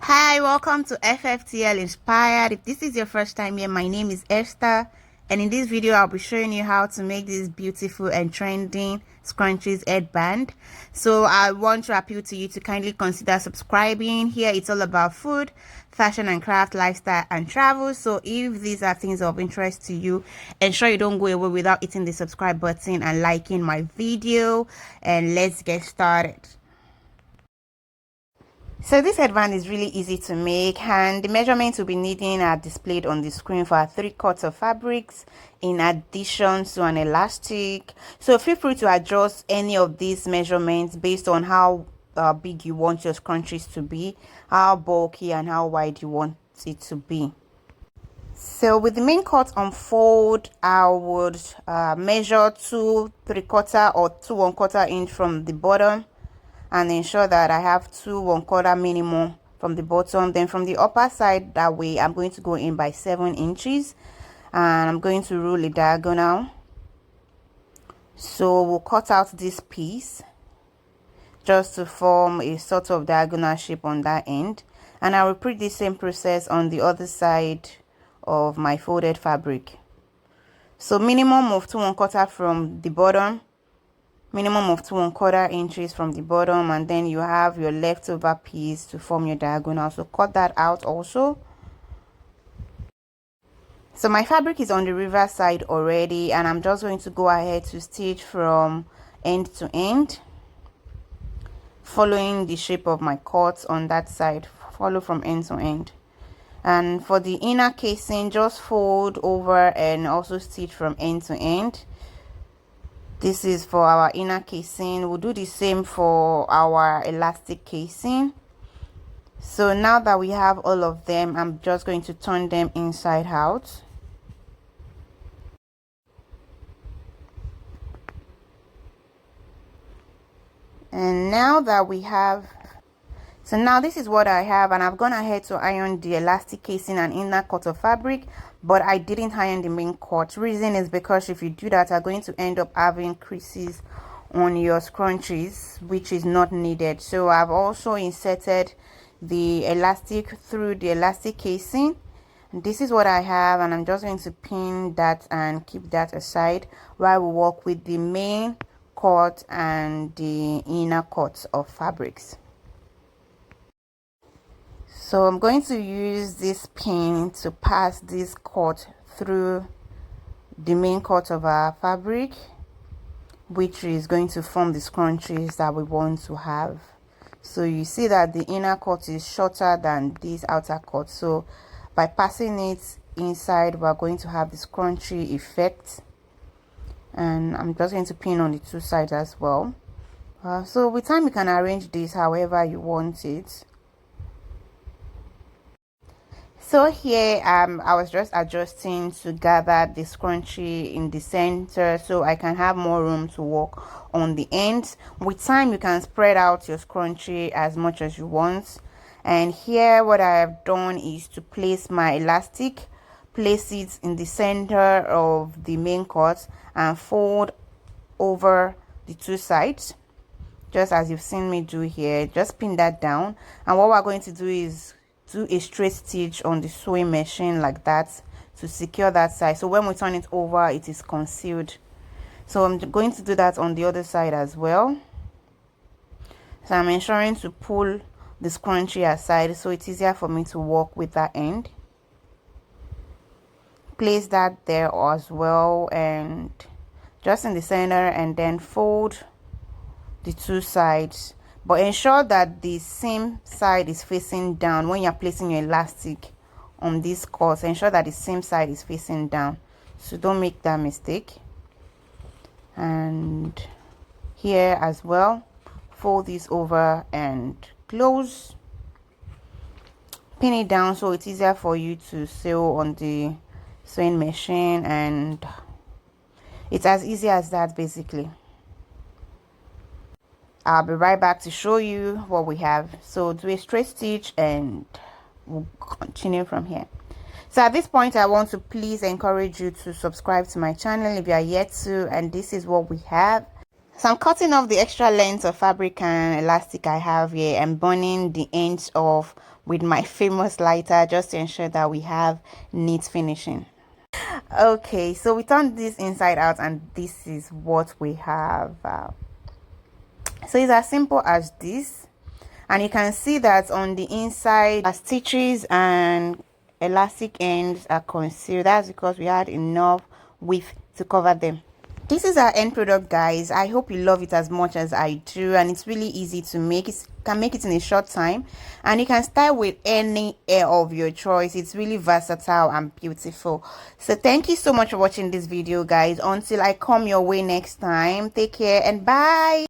Hi, welcome to FFTL Inspired. If this is your first time here, my name is Esther, and in this video I'll be showing you how to make this beautiful and trending scrunchies headband. So I want to appeal to you to kindly consider subscribing. Here it's all about food, fashion and craft, lifestyle and travel. So if these are things of interest to you, ensure you don't go away without hitting the subscribe button and liking my video, and let's get started. So this headband is really easy to make, and the measurements we'll be needing are displayed on the screen for our 3 cuts of fabrics in addition to an elastic. So feel free to adjust any of these measurements based on how big you want your scrunchies to be, how bulky and how wide you want it to be. So with the main cut on fold, I would measure 2 3/4 or 2 1/4 inch from the bottom, and ensure that I have 2 1/4 minimum from the bottom. Then from the upper side, that way I'm going to go in by 7 inches, and I'm going to rule a diagonal. So we'll cut out this piece just to form a sort of diagonal shape on that end, and I'll repeat the same process on the other side of my folded fabric. So minimum of 2 1/4 from the bottom, minimum of 2 1/4 inches from the bottom, and then you have your leftover piece to form your diagonal. So cut that out also. So my fabric is on the reverse side already, and I'm just going to go ahead to stitch from end to end, following the shape of my cut on that side. Follow from end to end. And for the inner casing, just fold over and also stitch from end to end. This is for our inner casing. We'll do the same for our elastic casing. So now that we have all of them, I'm just going to turn them inside out. And now that we have, so now this is what I have, and I've gone ahead to iron the elastic casing and inner cut of fabric, but I didn't iron the main cut. Reason is because if you do that, you're going to end up having creases on your scrunchies, which is not needed. So I've also inserted the elastic through the elastic casing. And this is what I have, and I'm just going to pin that and keep that aside while we work with the main cut and the inner cuts of fabrics. So I'm going to use this pin to pass this cut through the main cut of our fabric, which is going to form the scrunchies that we want to have. So you see that the inner cut is shorter than this outer cut. So by passing it inside, we're going to have the scrunchie effect. And I'm just going to pin on the 2 sides as well. So with time, you can arrange this however you want it. So here I was just adjusting to gather the scrunchie in the center so I can have more room to work on the ends. With time, you can spread out your scrunchie as much as you want. And here what I have done is to place my elastic, place it in the center of the main cut, and fold over the 2 sides, just as you've seen me do here. Just pin that down, and what we're going to do is do a straight stitch on the sewing machine like that to secure that side, so when we turn it over, it is concealed. So I'm going to do that on the other side as well. So I'm ensuring to pull the scrunchie aside so it's easier for me to work with that end. Place that there as well, and just in the center, and then fold the 2 sides, but ensure that the same side is facing down when you're placing your elastic on this cut. Ensure that the same side is facing down, so don't make that mistake. And here as well, fold this over and close, pin it down so it's easier for you to sew on the sewing machine, and it's as easy as that basically. I'll be right back to show you what we have. So do a straight stitch and we'll continue from here. So at this point, I want to please encourage you to subscribe to my channel if you are yet to, and this is what we have. So I'm cutting off the extra length of fabric and elastic I have here and burning the ends off with my famous lighter just to ensure that we have neat finishing. Okay, so we turned this inside out and this is what we have. So it's as simple as this, and you can see that on the inside stitches and elastic ends are concealed. That's because we had enough width to cover them. This is our end product, guys. I hope you love it as much as I do, and it's really easy to make. It can make it in a short time, and you can style with any hair of your choice. It's really versatile and beautiful. So thank you so much for watching this video, guys. Until I come your way next time, take care and bye.